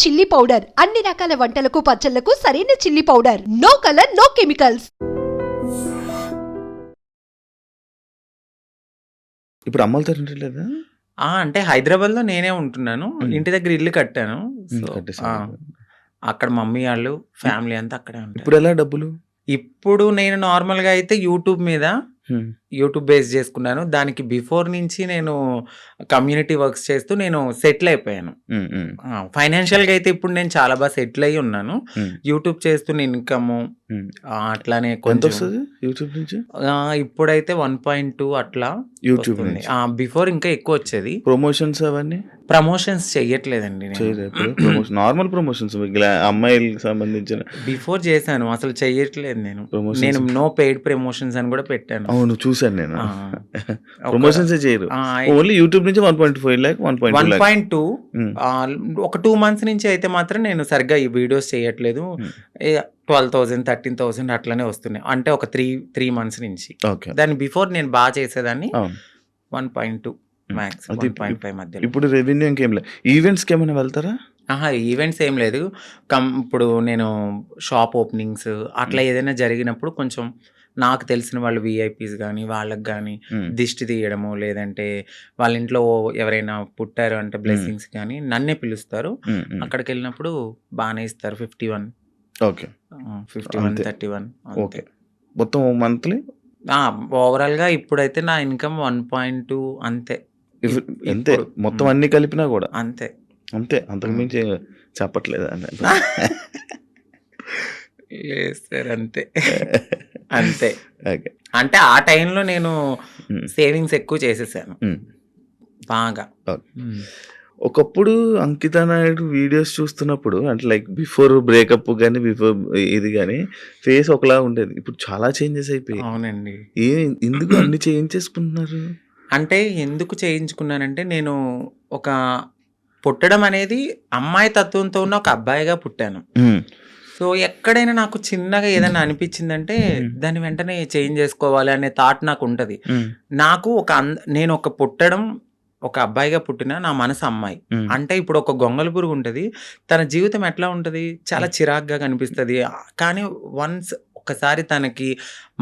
Chilli powder అన్ని రకాల వంటలకు పచ్చళ్లకు సరైన chilli powder. No colour, no chemicals. ఇప్పుడు అమ్మలతో లేదా? అంటే హైదరాబాద్లో నేనే ఉంటున్నాను. ఇంటి దగ్గర ఇల్లు కట్టాను. సో కట్టేసారు. అక్కడ మమ్మీ వాళ్ళు ఫ్యామిలీ అంతా అక్కడే ఉంటారు. ఇప్పుడు ఎలా డబ్బులు? ఇప్పుడు నేను నార్మల్గా అయితే యూట్యూబ్ బేస్ చేసుకున్నాను. దానికి బిఫోర్ నుంచి నేను కమ్యూనిటీ వర్క్స్ చేస్తూ నేను సెటిల్ అయిపోయాను. ఫైనాన్షియల్గా అయితే ఇప్పుడు నేను చాలా బాగా సెటిల్ అయ్యి ఉన్నాను. యూట్యూబ్ చేస్తున్న ఇన్కమ్ అట్లానే ఎంత కొంచెం వస్తుంది యూట్యూబ్ నుంచి? ఇప్పుడైతే 1.2 అట్లా యూట్యూబ్ వస్తుంది. నుంచి బిఫోర్ ఇంకా ఎక్కువ వచ్చేది. ప్రమోషన్స్ అవన్నీ ప్రమోషన్స్ చెయ్యట్లేదండి నేను. ప్రమోషన్ నార్మల్ ప్రమోషన్స్ అమ్మాయిలకు సంబంధించిన బిఫోర్ చేశాను, అసలు చెయ్యట్లేదు నేను. Promotions. నేను నో పెయిడ్ ప్రమోషన్స్ అని కూడా పెట్టాను. అవును చూసాను నేను. ఆ, ప్రమోషన్స్ చేయరు, ఆ, ఓన్లీ యూట్యూబ్ నుంచి 1.5 lakh 1.2 lakh. 1.2 ఒక 2 months నుంచి అయితే మాత్రం నేను సరిగ్గా ఈ వీడియోస్ చేయట్లేదు. 12,000 13,000 అట్లనే వస్తున్నాయి. అంటే ఒక 3 months నుంచి. ఓకే, దాని బిఫోర్ నేను బాగా చేసేదాన్ని. అవును. 1.2 మ్యాక్స్, అది 1.5 మధ్యలో. ఇప్పుడు రెవెన్యూ ఇంకేం లేదు. ఈవెంట్స్కి ఏమైనా వెళ్తారా? ఈవెంట్స్ ఏం లేదు. ఇప్పుడు నేను షాప్ ఓపెనింగ్స్ అట్లా ఏదైనా జరిగినప్పుడు కొంచెం నాకు తెలిసిన వాళ్ళు విఐపీస్ కానీ వాళ్ళకి కానీ దిష్టి తీయడము, లేదంటే వాళ్ళ ఇంట్లో ఎవరైనా పుట్టారు అంటే బ్లెస్సింగ్స్ కానీ నన్నే పిలుస్తారు. అక్కడికి వెళ్ళినప్పుడు బాగానే ఇస్తారు. 51 ఓకే 51 అంతే. 31 ఓకే, మొత్తం మంత్లీ ఓవరాల్గా ఇప్పుడైతే నా ఇన్కమ్ 1.2 అంతే. అంతే ఇప్పుడు, మొత్తం అన్ని కలిపినా కూడా అంతే. అంతే, అంతకు మించి చెప్పట్లేదు లేదు సార్, అంతే అంతే. ఓకే. అంటే ఆ టైంలో నేను సేవింగ్స్ ఎక్కువ చేసేసాను బాగా. ఓకే. ఒకప్పుడు అంకితా నాయుడు వీడియోస్ చూస్తున్నప్పుడు అంటే లైక్ బిఫోర్ బ్రేకప్ కానీ బిఫోర్ ఇది కానీ ఫేస్ ఒకలా ఉండేది. ఇప్పుడు చాలా చేంజెస్ అయిపోయి అవునండి. ఎందుకు అన్ని చేంజ్ చేసుకుంటున్నారు? అంటే ఎందుకు చేయించుకున్నానంటే నేను ఒక పుట్టడం అనేది అమ్మాయి తత్వంతో ఉన్న ఒక అబ్బాయిగా పుట్టాను. సో ఎక్కడైనా నాకు చిన్నగా ఏదైనా అనిపించిందంటే దాన్ని వెంటనే చేంజ్ చేసుకోవాలి అనే థాట్ నాకు ఉంటుంది. నాకు నేను ఒక పుట్టడం ఒక అబ్బాయిగా పుట్టిన నా మనసు అమ్మాయి. అంటే ఇప్పుడు ఒక గొంగళ పురుగు ఉంటుంది, తన జీవితం ఎట్లా ఉంటుంది, చాలా చిరాగ్గా కనిపిస్తుంది. కానీ ఒకసారి తనకి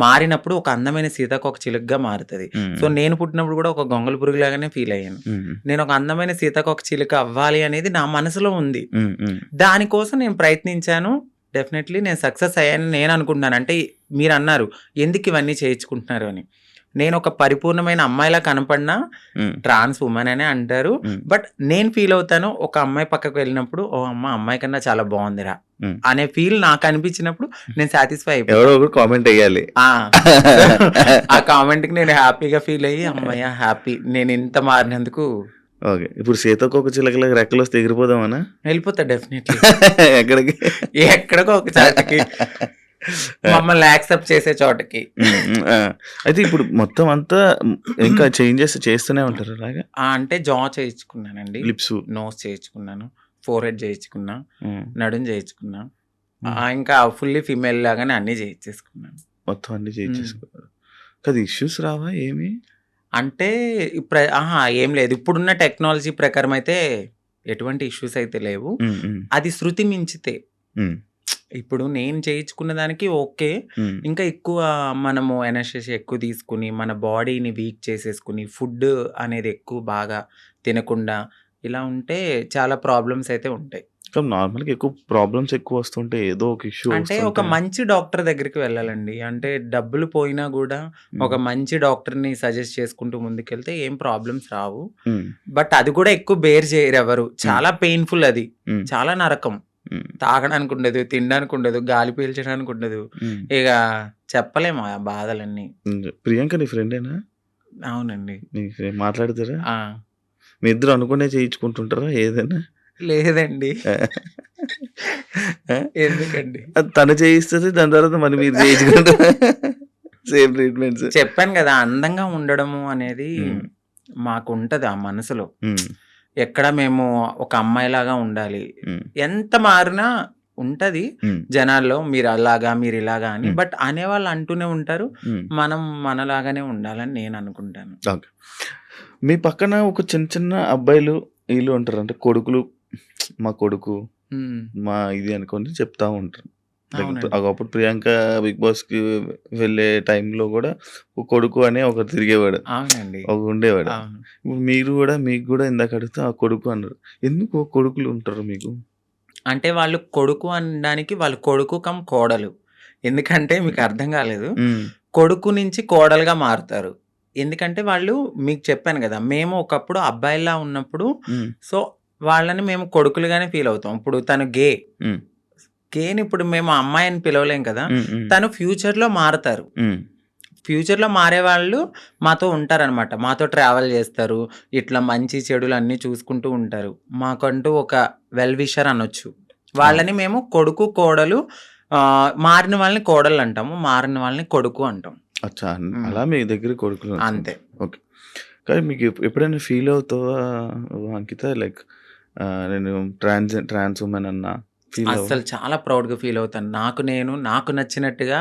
మారినప్పుడు ఒక అందమైన సీతాకోక చిలుకగా మారుతుంది. సో నేను పుట్టినప్పుడు కూడా ఒక గొంగళ పురుగు లాగానే ఫీల్ అయ్యాను. నేను ఒక అందమైన సీతాకోక చిలుక అవ్వాలి అనేది నా మనసులో ఉంది. దానికోసం నేను ప్రయత్నించాను. డెఫినెట్లీ నేను సక్సెస్ అయ్యాను నేను అనుకుంటున్నాను. అంటే మీరు అన్నారు ఎందుకు ఇవన్నీ చేయించుకుంటున్నారు అని. నేను ఒక పరిపూర్ణమైన అమ్మాయిలా కనపడినా ట్రాన్స్ ఉమెన్ అనే అంటారు. బట్ నేను ఫీల్ అవుతాను ఒక అమ్మాయి పక్కకు వెళ్ళినప్పుడు ఓ అమ్మాయి కన్నా చాలా బాగుందిరా అనే ఫీల్ నాకు అనిపించినప్పుడు నేను సాటిస్ఫై అయిపోయాను. ఎవరో ఒకరు కామెంట్ వేయాలి. ఆ కామెంట్ కి నేను హ్యాపీగా ఫీల్ అయ్యి అమ్మాయి హ్యాపీ నేను ఇంత మారినందుకు. ఓకే, ఇప్పుడు సీతాకోక చిలకలకు రెక్కలు వస్తే ఎగిరిపోదామనా? వెళ్ళిపోతా డెఫినెట్లీ. ఎక్కడికి? ఎక్కడికో ఒక చోటకి, మమ్మల్ని యాక్సెప్ట్ చేసే చోటకి. అయితే ఇప్పుడు మొత్తం అంతా ఇంకా చేంజెస్ చేస్తూనే ఉంటారు అలాగా? అంటే జా చేయించుకున్నానండి, లిప్స్, నోస్ చేయించుకున్నాను, ఫోర్ హెడ్ చేయించుకున్నా, నడుం చేయించుకున్నా, ఇంకా ఫుల్లీ ఫీమేల్ లాగానే అన్ని చేయించేసుకున్నాను. మొత్తం అన్ని చేయించేసుకున్నారు కదా. ఇష్యూస్ రావా ఏమి? అంటే ఏం లేదు. ఇప్పుడున్న టెక్నాలజీ ప్రకారం అయితే ఎటువంటి ఇష్యూస్ అయితే లేవు. అది శృతి మించితే ఇప్పుడు నేను చేయించుకున్న దానికి ఓకే. ఇంకా ఎక్కువ మనము ఎనర్జీ ఎక్కువ తీసుకుని మన బాడీని వీక్ చేసేసుకుని ఫుడ్ అనేది ఎక్కువ బాగా తినకుండా ఇలా ఉంటే చాలా ప్రాబ్లమ్స్ అయితే ఉంటాయి. నార్మల్గా ఎక్కువ ప్రాబ్లమ్స్ ఎక్కువ వస్తుంటే ఏదో ఒక ఇష్యూ. అంటే ఒక మంచి డాక్టర్ దగ్గరికి వెళ్ళాలండి. అంటే డబ్బులు పోయినా కూడా ఒక మంచి డాక్టర్ని సజెస్ట్ చేసుకుంటూ ముందుకెళ్తే ఏం ప్రాబ్లమ్స్ రావు. బట్ అది కూడా ఎక్కువ బేర్ చేయరు ఎవరు. చాలా పెయిన్ఫుల్, అది చాలా నరకం. తాగడానికి ఉండదు, తినడానికి ఉండదు, గాలి పీల్చడానికి ఉండదు. ఇక చెప్పలేము ఆ బాధలన్నీ. ప్రియాంక నీ ఫ్రెండేనా? అవునండి. మాట్లాడతారా? మీ ఇద్దరు అనుకునే చేయించుకుంటుంటారా ఏదైనా? లేదండి. ఎందుకండి? తను చేయిస్తుంది, దాని తర్వాత మరి మీరు చేయించుకుంటారా? Same treatments. చెప్పాను కదా, అందంగా ఉండడము అనేది మాకు ఉంటది ఆ మనసులో. ఎక్కడ మేము ఒక అమ్మాయిలాగా ఉండాలి, ఎంత మారినా ఉంటది జనాల్లో మీరు అలాగా మీరు ఇలాగా అని. బట్ అనేవాళ్ళు అంటూనే ఉంటారు, మనం మనలాగానే ఉండాలని నేను అనుకుంటాను. మీ పక్కన ఒక చిన్న చిన్న అబ్బాయిలు వీళ్ళు ఉంటారు, అంటే కొడుకులు మా కొడుకు, హ్మ్. మా ఇది అనుకోని చెప్తా ఉంటారు. లైక్ అవునండి. ఒకప్పుడు ప్రియాంక బిగ్ బాస్‌కి వెళ్ళే టైంలో గూడా ఒక కొడుకు అనే ఒకడు తిరిగేవాడు. అవునండి. ఉండేవాడు. అవును. ఇప్పుడు మీరు గూడా మీకు గూడా ఇందాక అడిగితే ఆ కొడుకు అన్నారు. ఎందుకు కొడుకులు ఉంటారు మీకు? అంటే వాళ్ళు కొడుకు అనడానికి వాళ్ళు కొడుకు కమ్ కోడలు. ఎందుకంటే మీకు అర్థం కాలేదు. హ్మ్. కొడుకు నుంచి కోడలుగా మారుతారు. ఎందుకంటే వాళ్ళు మీకు చెప్పాను గదా! మేము ఒకప్పుడు అబ్బాయిల్లా ఉన్నప్పుడు హ్మ్. సో, వాళ్ళని మేము కొడుకులుగానే ఫీల్ అవుతాం. ఇప్పుడు తను హ్మ్. గేని ఇప్పుడు మేము అమ్మాయి అని పిలవలేం కదా! హ్మ్. హ్మ్. తను ఫ్యూచర్‌లో మారతారు. హ్మ్. ఫ్యూచర్‌లో మారేవాళ్ళు మాతో ఉంటారనమాట. మాతో ట్రావెల్ చేస్తారు. ఇట్లా మంచి చెడులు అన్నీ చూసుకుంటూ ఉంటారు. మాకంటూ ఒక వెల్ విషర్ అనొచ్చు. వాళ్ళని మేము కొడుకు, కోడలు మారిన వాళ్ళని కోడలంటాము. మారిన వాళ్ళని కొడుకు అంటాం. అచ్చా! హ్మ్. అలా మీ దగ్గర కొడుకులు అంతే. ఓకే. కానీ మీకు ఎప్పుడైనా ఫీల్ అవుతావా అంకిత? లైక్ నేను ట్రాన్స్ వుమెన్ అన్నా ఫీల్ అవ్వవా? అస్సలు చాలా ప్రౌడ్‌గా ఫీల్ అవుతాను. నాకు నచ్చినట్టుగా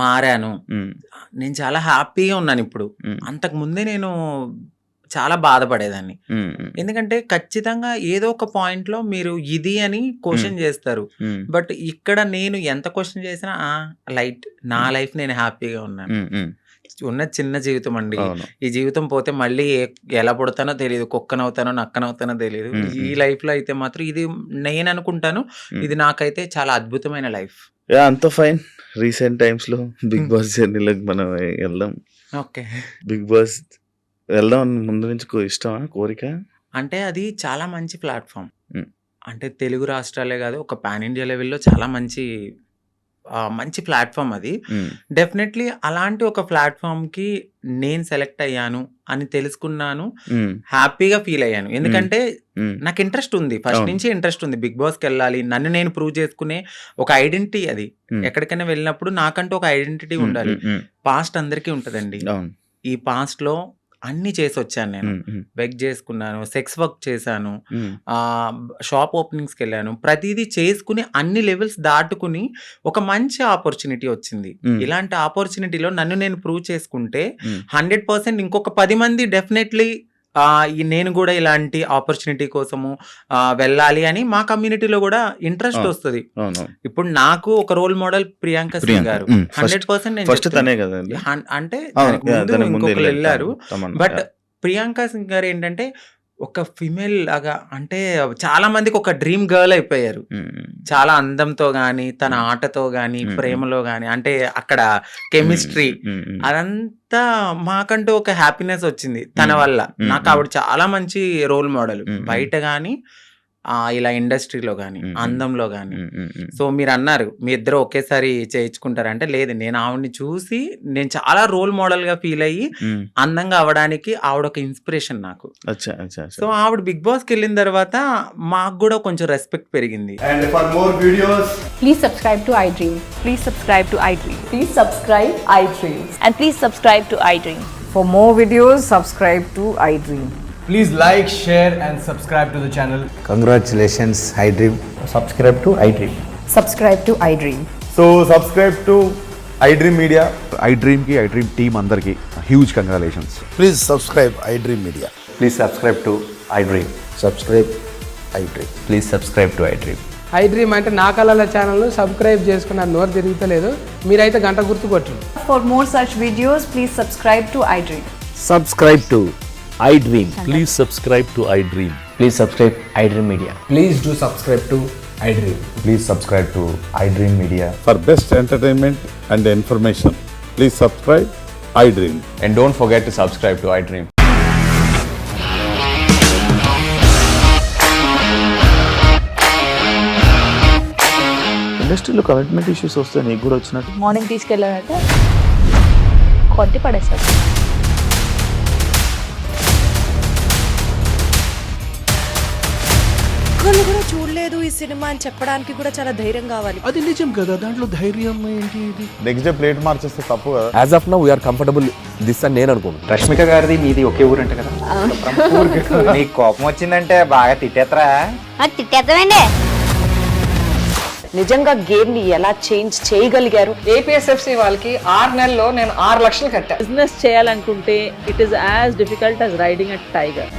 మారాను. హ్మ్. నేను చాలా హ్యాపీగా ఉన్నానిప్పుడు. హ్మ్. అంతకుముందే నేను చాలా బాధపడేదాన్ని. హ్మ్. హ్మ్. ఎందుకంటే ఖచ్చితంగా ఏదో ఒక పాయింట్‌లో మీరు ఇది అని హ్మ్. క్వెషన్ చేస్తారు. హ్మ్. బట్ ఇక్కడ నేను ఎంత క్వెషన్ చేసినా లైట్ నా హ్మ్. లైఫ్ నేను హ్యాపీగా ఉన్నాను. హ్మ్. హ్మ్. ఉన్నది చిన్న జీవితం అండి. అవును. ఈ జీవితం పోతే మళ్ళీ ఎలా పుడతానో తెలీదు. కుక్కనవుతానో, నక్కనవుతానో తెలీదు. హ్మ్. ఈ హ్మ్. లైఫ్‌లో అయితే మాత్రం ఇది నేననుకుంటాను. హ్మ్. ఇది నాకైతే చాలా అద్భుతమైన లైఫ్. యాహ్! అంతా ఫైన్. రీసెంట్ టైమ్స్‌లో బిగ్ హ్మ్. బాస్ జర్నీలోకి మనం వెళ్దాం. ఓకే. బిగ్ బాస్ వెళ్దాం అని ముందు నుంచి ఇష్టమా? కోరిక? అంటే అది చాలా మంచి ప్లాట్‌ఫార్మ్. హ్మ్. అంటే తెలుగు రాష్ట్రాలే గాదు. ఒక పాన్ ఇండియా లెవెల్‌లో చాలా మంచి ప్లాట్‌ఫార్మ్ అది. హ్మ్. డెఫినెట్‌లీ అలాంటి ఒక ప్లాట్‌ఫార్మ్‌కి నేను సెలెక్ట్ అయ్యాను అని తెలుసుకున్నాను. హ్మ్. హ్యాపీగా ఫీల్ అయ్యాను. హ్మ్. ఎందుకంటే హ్మ్. నాకు ఇంట్రెస్ట్ ఉంది. ఫస్ట్ అవును. నుంచి ఇంట్రెస్ట్ ఉంది. బిగ్ బాస్‌కెళ్ళాలి. నన్ను నేను ప్రూవ్ చేసుకునే ఒక ఐడెంటిటీ అది. హ్మ్. ఎక్కడికైనా వెళ్ళినప్పుడు నాకంటూ ఒక ఐడెంటిటీ హ్మ్. ఉండాలి. హ్మ్. హ్మ్. పాస్ట్ అందరికీ ఉంటదండి. అవును. ఈ పాస్ట్‌లో అన్నీ చేసొచ్చాను నేను. హ్మ్. హ్మ్. బెగ్ చేసుకున్నాను. సెక్స్ వర్క్ చేశాను. హ్మ్. షాప్ ఓపెనింగ్స్‌కెళ్ళాను. ప్రతీదీ చేసుకొని అన్ని లెవెల్స్ దాటుకొని ఒక మంచి ఆపర్చునిటీ వచ్చింది. హ్మ్. ఇలాంటి ఆపర్చునిటీలో నన్ను నేను ప్రూవ్ చేసుకుంటే హ్మ్. 100% ఇంకొక 10 మంది డెఫినెట్‌లీ నేను గూడా ఇలాంటి ఆపర్చునిటీ కోసము వెళ్ళాలి అని మా కమ్యూనిటీలో గూడా ఇంట్రెస్ట్ అవును. ఒస్తది. అవునవును. ఇప్పుడు నాకు ఒక రోల్ మోడల్ ప్రియాంక సింగ్ ప్రియాంక. గారు. హ్మ్. 100% నేను ఫస్ట్ చెప్తున్నా. తనే గదండీ! అంటే అవును. దానికి యాహ్! ముందు దానికి ముందు ఇంకొకళ్ళెళ్లారు. తమన్నా. But yeah! ప్రియాంక సింగ్ గారు ఏంటంటే ఒక ఫీమేల్ లాగా అంటే చాలా మందికి ఒక డ్రీమ్ గర్ల్ అయిపోయారు. హ్మ్. హ్మ్. చాలా అందంతో గాని, తన హ్మ్. ఆటతో గాని, హ్మ్. హ్మ్. ప్రేమలో గాని అంటే అక్కడ హ్మ్. కెమిస్ట్రీ హ్మ్. హ్మ్. అదంతా మాకంటూ ఒక హ్యాపీనెస్ వచ్చింది తన హ్మ్. వల్ల. హ్మ్. నాకు హ్మ్. ఆవిడ చాలా మంచి రోల్ మోడల్. హ్మ్. హ్మ్. బయట గాని ఇలా ఇండస్ట్రీలో గాని, హ్మ్. హ్మ్. అందంలో గాని. హ్మ్. హ్మ్. హ్మ్. సో మీరన్నారు మీ ఇద్దరు ఒకేసారి చేయించుకుంటారా అంటే, లేదు నేను ఆవిడని చూసి నేను చాలా రోల్ మోడల్‌గా ఫీల్ అయ్యి హ్మ్. అందంగా అవ్వడానికి ఆవిడొక ఇన్‌స్పిరేషన్ నాకు. అచ్చా! అచ్చా! సో అచ్చా! ఆవిడ బిగ్ బాస్‌కెళ్ళిన తర్వాత మాకు గూడా కొంచెం రెస్పెక్ట్ పెరిగింది. And for more videos, Please subscribe to iDream. Please subscribe to iDream. Please subscribe iDream. And please subscribe to iDream. For more videos, subscribe to iDream. please like, share, and subscribe to the channel. Congratulations, iDream. Subscribe to iDream. Subscribe to iDream. So subscribe to iDream Media. iDream team అందరికి huge congratulations. Please subscribe iDream Media. Please subscribe to iDream. Subscribe iDream. Please subscribe to iDream. iDream అంటే నా కళల ఛానల్ను subscribe చేసుకున్న నోరు తిరుగుతలేదు. మీరైతే గంట గుర్తు కొట్టండి. For more such videos, please subscribe to iDream. Subscribe to iDream. Please subscribe to iDream. Please subscribe iDream Media. Please do subscribe to iDream. Please subscribe to iDream Media. For best entertainment and information, please subscribe iDream. And don't forget to subscribe to iDream. ఇండస్ట్రీలో commitment issues వస్తే నీకు గూడా వచ్చినట్టు? Morning తీసుకెళ్ళాలంటే కొట్టి పడేస్తారు. ఒక్కళ్ళు కూడా చూడలేదు ఈ సినిమా అని చెప్పడానికి కూడా చాలా ధైర్యం కావాలి. అది నిజం కదా, దాంట్లో ధైర్యం ఏంటి ఇది? నెక్స్ట్ డే ప్లేట్ మార్చేస్తే తప్పు కదా. As of now, we are comfortable this అని నేను అనుకుంటున్నాను. రష్మిక గారిది మీది ఒకే ఊరంట కదా? నీకు కోపం వచ్చిందంటే బాగా తిట్టేత్తరా? తిట్టేద్దామండి. నిజంగా గేమ్ ని ఎలా చేంజ్ చేయగలిగారు? APSFC వాళ్ళకి 6 నెలల్లో నేను 6 లక్షలు కట్టా. బిజినెస్ చేయాలనుకుంటే it is as difficult as riding a tiger.